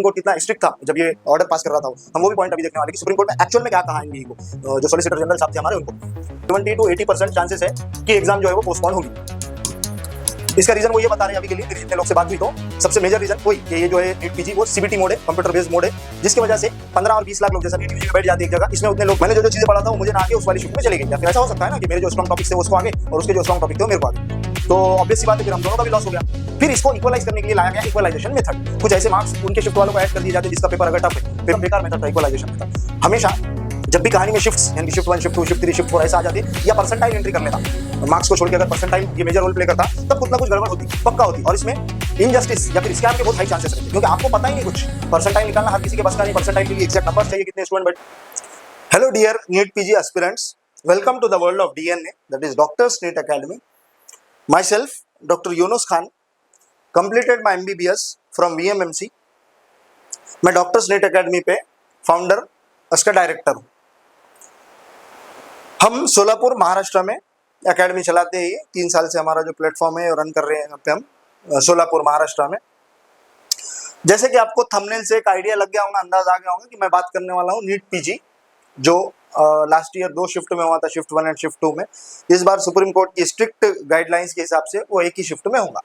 Court कितना strict था जब ये ऑर्डर पास कर रहा था, हम वो भी पॉइंट अभी देखने वाले कि सुप्रीम कोर्ट में एक्चुअल में क्या कहा एनबीई को, जो सॉलिसिटर जनरल साहब थे हमारे, उनको 70 to 80% चांसेस है कि एग्जाम जो है वो पोस्टपोन होगी। इसका रीजन वो ये बता रहे हैं अभी के लिए, मेरी जितने लोग से बात हुई तो सबसे मेजर रीजन वही कि ये जो है नीट पीजी वो सीबीटी मोड है, कंप्यूटर बेस्ड मोड है, जिसकी वजह से 15 और 20 लाख लोग जैसा नीट पीजी में बैठ जाते हैं एक जगह, इसमें उतने लोग मैंने जो चीजें पढ़ा था वो मुझे ना आगे उस वाली शिफ्ट में चले गई। या फिर ऐसा हो सकता है ना कि मेरे जो स्ट्रॉन्ग टॉपिक थे उसको आगे और उसके जो स्ट्रॉन्ग टॉपिक थे वो मेरे को आगे, तो ऑब्वियस सी बात है फिर हम दोनों का भी लॉस हो गया। फिर इसको इक्वलाइज करने के लिए लाया गया इक्वलाइजेशन मेथड। कुछ ऐसे मार्क्स उनके शिफ्ट वालों को ऐड कर दिए जाते जिसका पेपर अगर टफ है, फिर बेकार मेथड था इक्वलाइजेशन मेथड। हमेशा जब भी कहानी में शिफ्ट्स यानी शिफ्ट 1 शिफ्ट 2 शिफ्ट 3 शिफ्ट 4 ऐसा आ जाती है या परसेंटाइल एंट्री कर लेता, मार्क्स को छोड़ के अगर परसेंटाइल ये मेजर रोल प्ले करता तब कुछ ना कुछ गड़बड़ होती, पक्का होती, और इसमें इनजस्टिस या फिर स्कैम के बहुत हाई चांसेस रहते, क्योंकि आपको पता ही नहीं कुछ। परसेंटाइल निकालना हर किसी के बस का नहीं, परसेंटाइल के लिए एग्जैक्ट नंबर्स चाहिए कितने स्टूडेंट बैठ। Hello dear NEET PG aspirants, welcome to the world of DNA, that is doctors NEET academy. Myself doctor Yunus Khan, completed my MBBS from VMMC। मैं डॉक्टर्स नीट एकेडमी पे founder, उसका director हूँ। हम सोलापुर महाराष्ट्र में academy चलाते हैं, 3 साल से हमारा जो प्लेटफॉर्म है रन कर रहे हैं यहाँ पे हम सोलापुर महाराष्ट्र में। जैसे कि आपको थंबनेल से एक आइडिया लग गया होगा, अंदाज आ गया होगा कि मैं बात करने वाला हूँ नीट पीजी, जो लास्ट ईयर 2 शिफ्ट में हुआ था, शिफ्ट 1 एंड शिफ्ट 2 में। इस बार सुप्रीम कोर्ट की स्ट्रिक्ट गाइडलाइंस के हिसाब से वो एक ही शिफ्ट में होगा।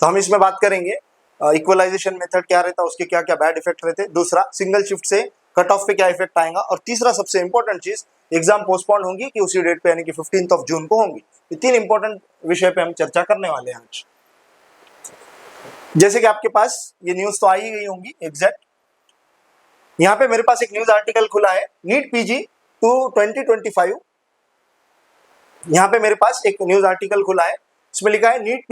तो हम इसमें बात करेंगे इक्वलाइजेशन मेथड क्या रहता है, उसके क्या क्या बैड इफेक्ट रहते, दूसरा सिंगल शिफ्ट से कट ऑफ पे क्या इफेक्ट आएगा, और तीसरा सबसे इंपॉर्टेंट चीज एग्जाम पोस्टपोन होंगी कि उसी डेट पे यानी कि 15 जून को होंगी। ये 3 इंपॉर्टेंट विषय पे हम चर्चा करने वाले हैं आज। जैसे कि आपके पास ये न्यूज तो आई गई होंगी एग्जैक्ट, यहाँ पे मेरे पास एक न्यूज आर्टिकल खुला है, नीट पीजी टू 2025। यहाँ पे मेरे पास एक न्यूज आर्टिकल खुला है, इसमें लिखा है NEET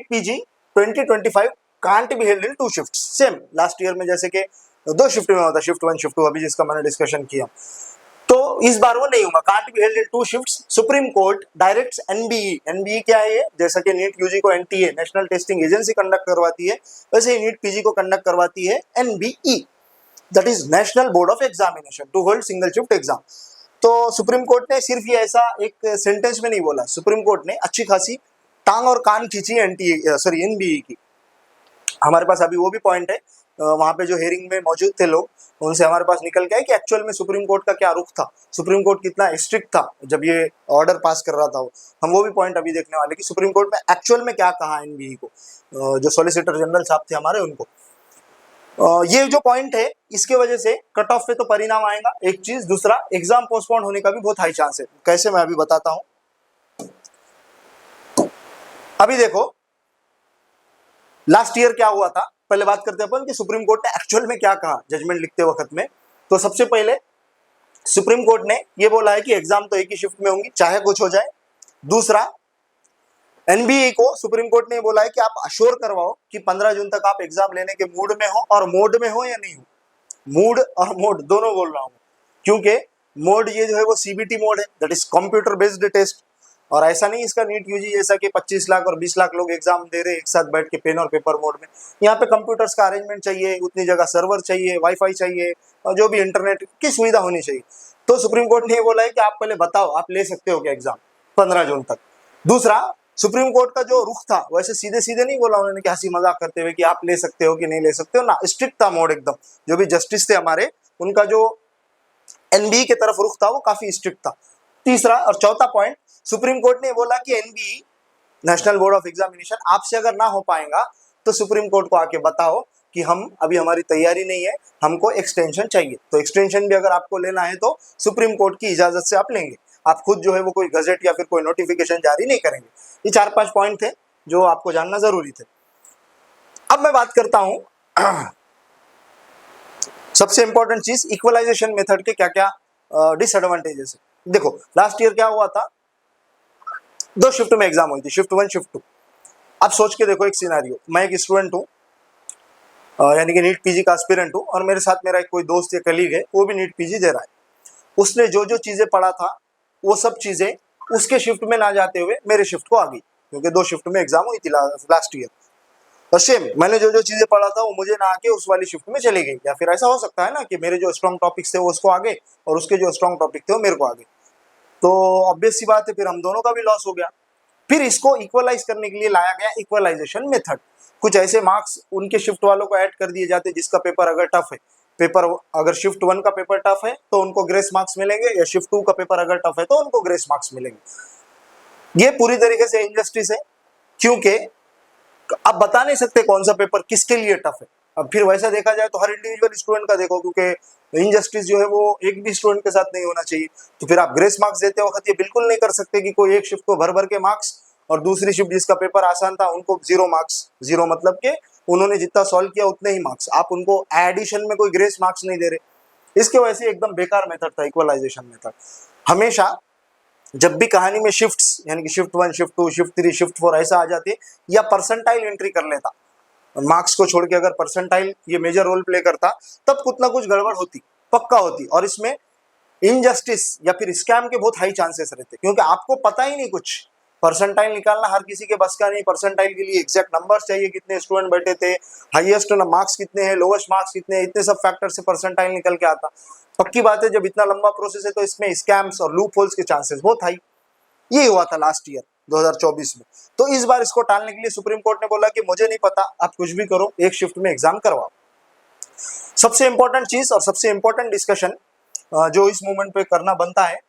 PG 2025 can't be held in 2 shifts. Same last year में जैसे कि 2 शिफ्ट में होता, शिफ्ट 1 शिफ्ट 2, अभी जिसका मैंने डिस्कशन किया, तो इस बार वो नहीं होगा, can't be held in 2 shifts. Supreme Court directs NBE, NBE क्या है ये, जैसा कि नीट यूजी को NTA national testing agency conduct करवाती है, वैसे ही नीट पीजी को कंडक्ट करवाती है NBE, that is national board of examination, to hold single shift exam. तो सुप्रीम कोर्ट ने सिर्फ ये ऐसा एक सेंटेंस में नहीं बोला, सुप्रीम कोर्ट ने अच्छी खासी टांग और कान खींची एनबीई की। हमारे पास अभी वो भी पॉइंट है, वहां पे जो हेयरिंग में मौजूद थे लोग, उनसे हमारे पास निकल गया कि एक्चुअल में सुप्रीम कोर्ट का क्या रुख था, सुप्रीम कोर्ट कितना स्ट्रिक्ट था जब ये ऑर्डर पास कर रहा था। हम वो भी पॉइंट अभी देखने वाले कि सुप्रीम कोर्ट में एक्चुअल में क्या कहा एनबीई को, जो सॉलिसिटर जनरल साहब थे हमारे उनको। ये जो पॉइंट है, इसके वजह से कट ऑफ पे तो परिणाम आएगा एक चीज, दूसरा एग्जाम पोस्टपोन होने का भी बहुत हाई चांस है। कैसे, मैं अभी बताता हूं। अभी देखो लास्ट ईयर क्या हुआ था, पहले बात करते हैं अपन कि सुप्रीम कोर्ट ने एक्चुअल में क्या कहा जजमेंट लिखते वक्त में। तो सबसे पहले सुप्रीम कोर्ट ने ये बोला है कि एग्जाम तो एक ही शिफ्ट में होंगी चाहे कुछ हो जाए। दूसरा, एनबीए को सुप्रीम कोर्ट ने बोला है कि आप अश्योर करवाओ कि 15 जून तक आप एग्जाम लेने के मूड में हो, और मोड में हो या नहीं हो, मूड और मोड दोनों बोल रहा हूं, क्योंकि मोड ये जो है वो सीबीटी मोड है, that is computer based test. और ऐसा नहीं इसका नीट यूजी जैसा कि 25 लाख और 20 लाख लोग एग्जाम दे रहे हैं एक साथ बैठ के पेन और पेपर मोड में। यहाँ पे कंप्यूटर्स का अरेंजमेंट चाहिए, उतनी जगह सर्वर चाहिए, वाईफाई चाहिए, और जो भी इंटरनेट की सुविधा होनी चाहिए। तो सुप्रीम कोर्ट ने ये बोला है कि आप पहले बताओ आप ले सकते हो क्या एग्जाम 15 जून तक। दूसरा, सुप्रीम कोर्ट का जो रुख था वैसे सीधे सीधे नहीं बोला उन्होंने कि हंसी मजाक करते हुए कि आप ले सकते हो कि नहीं ले सकते हो ना, स्ट्रिक्ट था मोड एकदम। जो भी जस्टिस थे हमारे, उनका जो एनबीई के तरफ रुख था वो काफी स्ट्रिक्ट था। तीसरा और चौथा पॉइंट, सुप्रीम कोर्ट ने बोला कि NBE national board of examination आपसे अगर ना हो पाएगा तो सुप्रीम कोर्ट को आके बताओ कि हम अभी हमारी तैयारी नहीं है, हमको एक्सटेंशन चाहिए। तो एक्सटेंशन भी अगर आपको लेना है तो सुप्रीम कोर्ट की इजाजत से आप लेंगे, आप खुद जो है वो कोई गजेट या फिर कोई नोटिफिकेशन जारी नहीं करेंगे। ये 4-5 पॉइंट थे जो आपको जानना जरूरी थे। अब मैं बात करता हूं सबसे इंपॉर्टेंट चीज, इक्वलाइजेशन मेथड के क्या क्या डिसएडवांटेजेस है। देखो लास्ट ईयर क्या हुआ था, 2 शिफ्ट में एग्जाम हुई थी, शिफ्ट 1 शिफ्ट 2। अब सोच के देखो एक सिनेरियो, मैं एक स्टूडेंट हूँ, यानी कि नीट पीजी का एस्पिरेंट हूँ, और मेरे साथ मेरा एक कोई दोस्त या कलीग है वो भी नीट पीजी दे रहा है। उसने जो जो चीजें पढ़ा था वो सब चीजें उसके शिफ्ट में ना जाते हुए मेरे शिफ्ट को आ गई, क्योंकि 2 शिफ्ट में एग्जाम हुई थी लास्ट ईयर। और सेम मैंने जो जो चीजें पढ़ा था वो मुझे ना आके उस वाली शिफ्ट में चली गई। या फिर ऐसा हो सकता है ना कि मेरे जो स्ट्रॉन्ग टॉपिक्स थे वो उसको आगे और उसके जो स्ट्रॉन्ग टॉपिक थे वो मेरे को आगे, तो ऑब्वियस सी बात है फिर हम दोनों का भी लॉस हो गया। फिर इसको इक्वलाइज करने के लिए लाया गया इक्वलाइजेशन मेथड। कुछ ऐसे मार्क्स उनके शिफ्ट वालों को ऐड कर दिए जाते जिसका पेपर अगर टफ है, पेपर अगर शिफ्ट 1 का पेपर टफ है तो उनको ग्रेस मार्क्स मिलेंगे, या शिफ्ट 2 का पेपर अगर टफ है तो उनको ग्रेस मार्क्स मिलेंगे। ये पूरी तरीके से इनजस्टिस है, क्योंकि आप बता नहीं सकते कौन सा पेपर किसके लिए टफ है। अब फिर वैसा देखा जाए तो हर इंडिविजुअल स्टूडेंट का देखो, क्योंकि इनजस्टिस जो है वो एक भी स्टूडेंट के साथ नहीं होना चाहिए। तो फिर आप ग्रेस मार्क्स देते वक्त ये बिल्कुल नहीं कर सकते कि कोई एक शिफ्ट को भर भर के मार्क्स और दूसरी शिफ्ट जिसका पेपर आसान था उनको 0 मार्क्स। 0 मतलब के उन्होंने जितना सॉल्व किया उतने ही मार्क्स, आप उनको एडिशन में कोई ग्रेस मार्क्स नहीं दे रहे। इसके वजह से एकदम बेकार मेथड था इक्वलाइजेशन मेथड। हमेशा जब भी कहानी में शिफ्ट्स यानी कि शिफ्ट 1, शिफ्ट 2, शिफ्ट 3, शिफ्ट 4 ऐसा आ जाती या परसेंटाइल एंट्री कर लेता, मार्क्स को छोड़ के अगर परसेंटाइल ये मेजर रोल प्ले करता, तब कुछ ना कुछ गड़बड़ होती, पक्का होती। और इसमें इनजस्टिस या फिर स्कैम के बहुत हाई चांसेस रहते, क्योंकि आपको पता ही नहीं कुछ। परसेंटाइल निकालना हर किसी के बस का नहीं, परसेंटाइल के लिए एग्जैक्ट नंबर्स चाहिए, कितने स्टूडेंट बैठे थे, हाईएस्ट मार्क्स कितने हैं, लोवेस्ट मार्क्स कितने हैं, इतने सब फैक्टर से परसेंटाइल निकल के आता। पक्की बात है जब इतना लंबा प्रोसेस है तो इसमें स्कैम्स और लूप होल्स के चांसेस बहुत हाई। ये हुआ था लास्ट ईयर 2024 में। तो इस बार इसको टालने के लिए सुप्रीम कोर्ट ने बोला कि मुझे नहीं पता, आप कुछ भी करो, एक शिफ्ट में एग्जाम करवाओ। सबसे इंपॉर्टेंट चीज और सबसे इंपॉर्टेंट डिस्कशन जो इस मूवमेंट पे करना बनता है,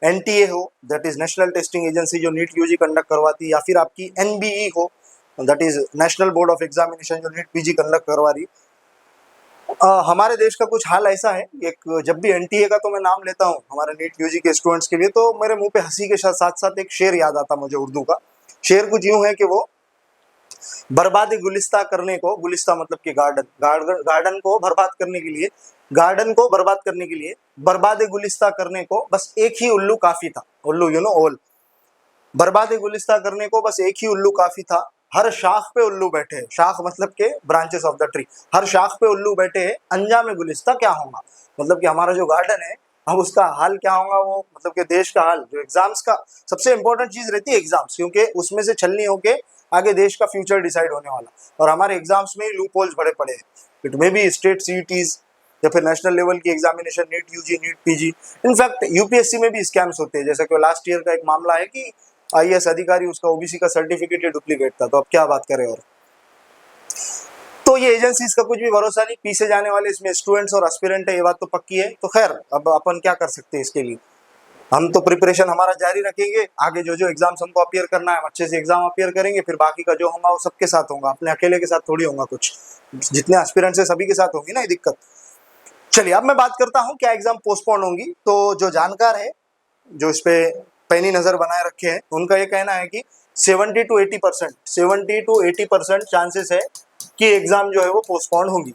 एनटीए हो, that is national testing agency जो नीट यूजी कंडक्ट करवाती, या फिर आपकी एनबीई हो, that is national board of examination जो नीट पीजी कंडक्ट करवा रही। हमारे देश का कुछ हाल ऐसा है, एक जब भी एनटीए का तो मैं नाम लेता हूँ हमारे नीट यूजी के स्टूडेंट्स के लिए, तो मेरे मुंह पे हंसी के साथ साथ एक शेर याद आता मुझे उर्दू का। शेर कुछ यूं है कि वो बर्बादी गुलिस्ता करने को, गुलिस्ता मतलब कि गार्डन को बर्बाद करने के लिए, गार्डन को बर्बाद करने के लिए बर्बाद गुलिस्ता करने को बस एक ही उल्लू काफी था। उल्लू यू नो ओल, बर्बाद गुलिस्ता करने को बस एक ही उल्लू काफी था। हर शाख पे उल्लू बैठे हैं, शाख मतलब के ब्रांचेस ऑफ द ट्री, हर शाख पे उल्लू बैठे हैं, अंजाम गुलिस्ता क्या होगा, मतलब कि हमारा जो गार्डन है अब उसका हाल क्या होगा, वो मतलब कि देश का हाल। जो एग्जाम्स का सबसे इंपॉर्टेंट चीज रहती है एग्जाम्स, क्योंकि उसमें से छलनी होके आगे देश का फ्यूचर डिसाइड होने वाला, और हमारे एग्जाम्स में लूप होल्स बड़े पड़े हैं। It may be state CETs या फिर नेशनल लेवल की examination, NEET UG, NEET PG, in fact UPSC में भी स्कैम्स होते हैं। जैसा कि लास्ट ईयर का एक मामला है कि आईएएस अधिकारी उसका ओबीसी का सर्टिफिकेट डुप्लीकेट था, तो अब क्या बात करें। और तो ये एजेंसीज का कुछ भी भरोसा नहीं, पीछे जाने वाले इसमें स्टूडेंट्स और एस्पिरेंट है, ये बात तो पक्की है। तो खैर अब अपन क्या कर सकते हैं इसके लिए, हम तो प्रिपरेशन हमारा जारी रखेंगे। आगे जो जो एग्जाम्स हमको अपियर करना है अच्छे से एग्जाम अपियर करेंगे, फिर बाकी का जो होगा वो सबके साथ होगा, अपने अकेले के साथ थोड़ी होगा। कुछ जितने एस्पिरेंट्स है सभी के साथ होगी ना ये दिक्कत। चलिए अब मैं बात करता हूँ क्या एग्जाम पोस्टपोन होंगी। तो जो जानकार है, जो इस पे पैनी नजर बनाए रखे हैं, उनका ये कहना है कि 70 to 80% चांसेस है कि एग्जाम जो है वो पोस्टपोन होंगी।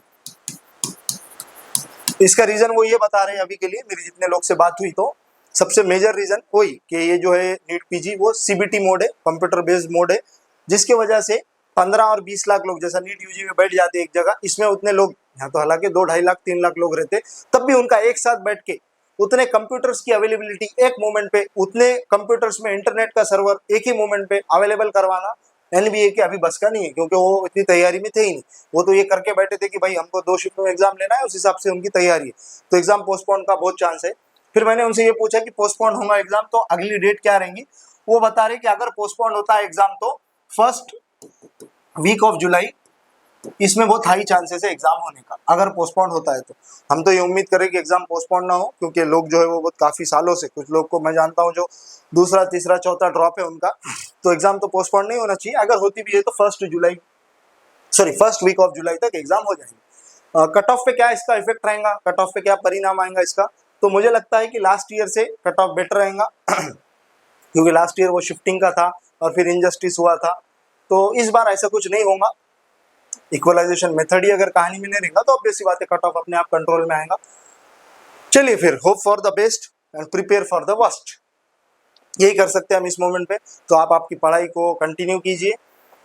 इसका रीजन वो ये बता रहे हैं अभी के लिए, मेरी जितने लोग से बात हुई, तो सबसे मेजर रीजन वही कि ये जो है नीट पीजी वो सीबीटी मोड है, कंप्यूटर बेस्ड मोड है, जिसकी वजह से 15 और 20 लाख लोग जैसा नीट यूजी में बैठ जाते एक जगह, इसमें उतने लोग, यहाँ तो हालांकि 2-2.5 लाख 3 लाख लोग रहते, तब भी उनका एक साथ बैठ के उतने कंप्यूटर्स की अवेलेबिलिटी एक मोमेंट पे, उतने कंप्यूटर्स में इंटरनेट का सर्वर एक ही मोमेंट पे अवेलेबल करवाना एनबीए के अभी बस का नहीं है, क्योंकि वो इतनी तैयारी में थे ही नहीं। वो तो ये करके बैठे थे कि भाई हमको 2 शिफ्ट में एग्जाम लेना है, उस हिसाब से उनकी तैयारी है। तो एग्जाम पोस्टपोन का बहुत चांस है। फिर मैंने उनसे ये पूछा कि पोस्टपोन होगा एग्जाम तो अगली डेट क्या रहेंगी। वो बता रहे कि अगर पोस्टपोन होता है एग्जाम तो फर्स्ट वीक ऑफ जुलाई, इसमें बहुत हाई चांसेस है एग्जाम होने का, अगर पोस्टपोन होता है तो। हम तो ये उम्मीद करें कि एग्जाम पोस्टपोन ना हो, क्योंकि लोग जो है वो बहुत काफी सालों से, कुछ लोग को मैं जानता हूँ जो दूसरा तीसरा चौथा ड्रॉप है उनका, तो एग्जाम तो पोस्टपोन नहीं होना चाहिए। अगर होती भी है तो फर्स्ट वीक ऑफ जुलाई तक एग्जाम हो जाएंगे। कट ऑफ पे क्या इसका इफेक्ट रहेगा, कट ऑफ पे क्या परिणाम आएगा इसका, तो मुझे लगता है कि लास्ट ईयर से कट ऑफ बेटर रहेगा क्योंकि लास्ट ईयर वो शिफ्टिंग का था और फिर इनजस्टिस हुआ था। तो इस बार ऐसा कुछ नहीं होगा, इक्वलाइजेशन मेथड ही अगर कहानी में नहीं रहेगा तो ऑब्वियस सी बात है कट ऑफ अपने आप कंट्रोल में आएगा। चलिए फिर hope for the best and prepare for the worst, यही कर सकते हैं हम इस मोमेंट पे। तो आप आपकी पढ़ाई को कंटिन्यू कीजिए,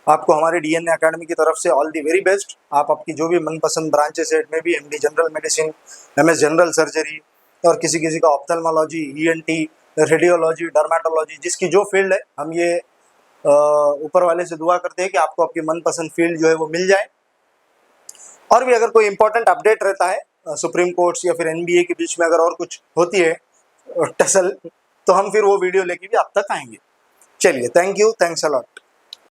आपको हमारे डीएनए एकेडमी की तरफ से ऑल दी वेरी बेस्ट। आप आपकी जो भी मनपसंद ब्रांचेस है, में भी MD general medicine, MS general surgery, और किसी किसी का ऑप्थेल्मोलॉजी, ईएनटी, रेडियोलॉजी, डर्मेटोलॉजी, जिसकी जो फील्ड है, हम ये ऊपर वाले से दुआ करते हैं कि आपको आपकी मनपसंद फील्ड जो है वो मिल जाए। और भी अगर कोई इंपॉर्टेंट अपडेट रहता है सुप्रीम कोर्ट्स या फिर एनबीए के बीच में अगर और कुछ होती है टसल, तो हम फिर वो वीडियो लेके भी आप तक आएंगे। चलिए, thank you, thanks a lot.